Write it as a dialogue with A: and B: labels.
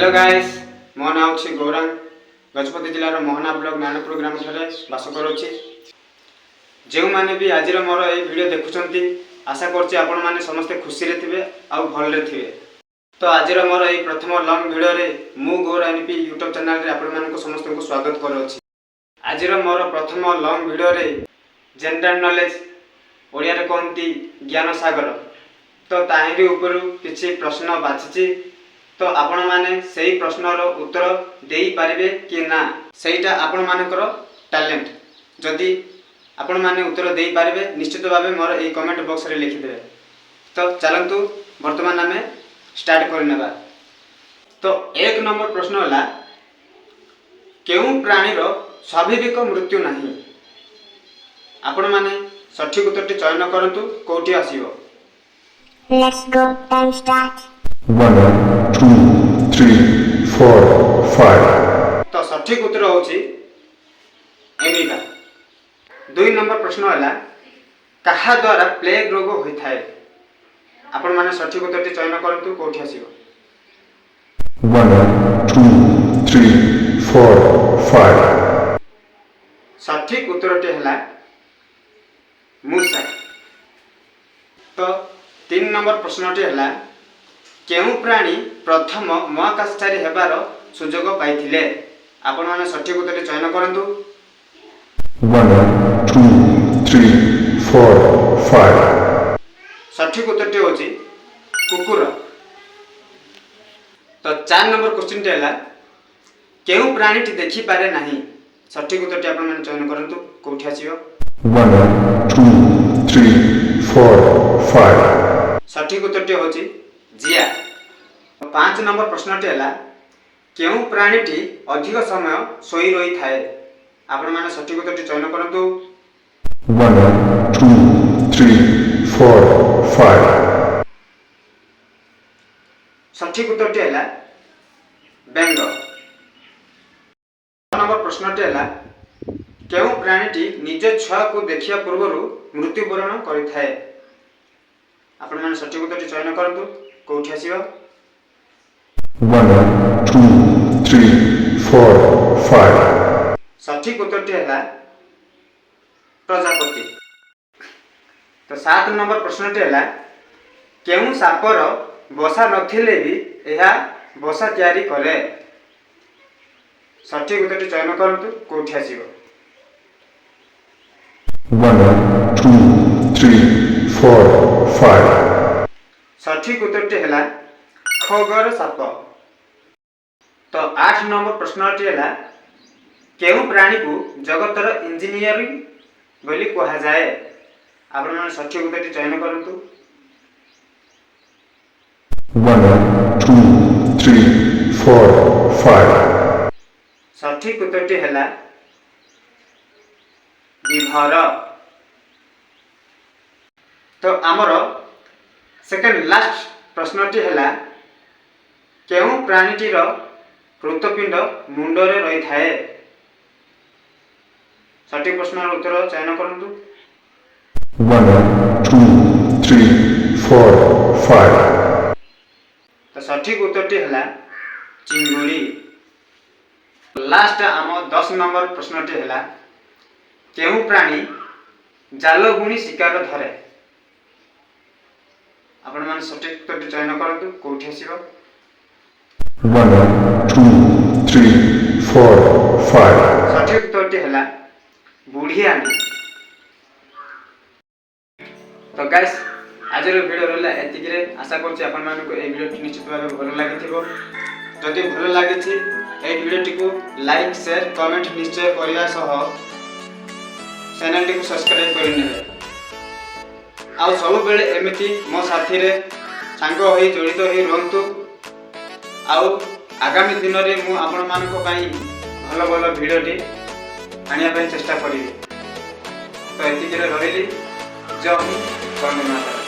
A: Hello guys मो ना अछि गौरांग गजपति जिलार मोहना ब्लॉक नानपुर ग्राम ठारे बास करूछि। जो माने भी आज मोर ये वीडियो देखुछंती आशा करछि आपण माने समस्त खुशी रे थिबे आ भल रे थिबे। तो आज मोर ये प्रथम लॉन्ग वीडियो रे मु गौर एनपी यूट्यूब चैनल रे आपण मानको समस्त को स्वागत करूछि। आज मोर प्रथम लॉन्ग वीडियो रे जनरल नॉलेज ओडिया रे कोनती ज्ञान सागर तो ताहिरी ऊपर किछि प्रश्न बाछिछि। तो आपण माने सही प्रश्नर उत्तर देई पारिबे कि ना सेटा आपण मानकर टैलेंट। जदि आपण माने उत्तर देई पारिबे निश्चित भाबे मोर ए कमेंट बॉक्स रे लिखि देबे। तो चलंतु वर्तमान आमे स्टार्ट करनेबा। तो एक नंबर प्रश्न होला केउ प्राणी रो स्वाभाविक मृत्यु नाही। आपण माने सठिक उत्तरटी चयन करंतु कोठी आसीबो।
B: Let's go, time start.
C: 1 2 3 4 5
A: तो सठिक उत्तर होची एमिका। 2 नंबर प्रश्न होला कहा द्वारा प्लेग रोग होई थाए। आपण माने सठिक उत्तरटी चयन करंतु कोठी आसीबो।
C: 1 2 3 4 5
A: सठिक उत्तरटी हला मूसा। तो 3 नंबर प्रश्नटी हला केउ प्राणी प्रथम महाकाशचारी हेबार सुजोग पाइथिले। आपण माने सठिक उत्तरटी चयन करंतु।
C: 1 2 3 4 5
A: सठिक उत्तरटी होची कुकुर। तो 4 नंबर क्वेश्चन टे हला केउ प्राणी टी देखि पारे नाही। सठिक उत्तरटी आपण माने चयन करंतु कोठी आसीबो।
C: 1 2 3 4 5
A: सठिक उत्तरटी होची जिया। 5 नंबर प्रश्नटी हला केउ प्राणीटी अधिक समय सोई रही थाए। आपण माने सठिक उत्तरटी चयन करंतु।
C: 1 2 3 4 5
A: सठिक उत्तरटी हला बेंग। 6 नंबर प्रश्नटी हला केउ प्राणीटी निज छुआ को देखिया पूर्व मृत्युवरण करि थाए। आपण माने सठिक उत्तरटी चयन करंतु कोठी आसीबो।
C: 1 2 3 4 5
A: सठिक उत्तरटी हला प्रजापति। तो 7 नंबर प्रश्नटी हला केउ सापर बसा नथिले भी एहा बसा तयारी करे। सठिक उत्तरटी चयन करंतु कोठी आसीबो।
C: 1 2 3 4 5
A: सठिक उत्तरटी हला खगर साप। तो 8 नंबर प्रश्नटी हला केउ प्राणी को जगतर इंजीनियरिंग बोली कहा जाए। आपण माने सठिक उत्तरटी चयन करंतु।
C: 1 2 3 4 5
A: सठिक उत्तरटी हला विभर। तो आमर सेकंड लास्ट प्रश्नटी हला केउ प्राणीटीर हृतपिंड मुंडरे रही थाए। सठिक प्रश्नर उत्तर चयन करंतु।
C: 1 2 3 4 5
A: तो सठिक उत्तरटी हला चिंगुड़ी। लास्ट आम 10 नंबर प्रश्नटी हला केउ प्राणी जाल बुणी शिकार धरे। आपण माने सठिक उत्तरटी चयन करंतु कोठी आसीबो।
C: 1 2 3 4 5
A: सठिक उत्तरटी हला बुढ़ियानी। तो गाइस आज वीडियो रहला एतिक रे। आशा करछि आपण मानको ए वीडियो निश्चित भाबे भलो लागिथिबो। जदि भलो लागिछि ए वीडियोटी को लाइक शेयर कमेंट निश्चय करिया सह चैनल टी को सब्सक्राइब करि नेबे। आ सब बेले एमिति मो साथी रे सांग होई जड़ित होई रहंतु। आउ आगामी दिन रे मु आपण मानको पई भलो भलो वीडियो टी आनिया पई चेष्टा करिबे। तो एतिक रे रहिली जय हिंद वंदे मातरम।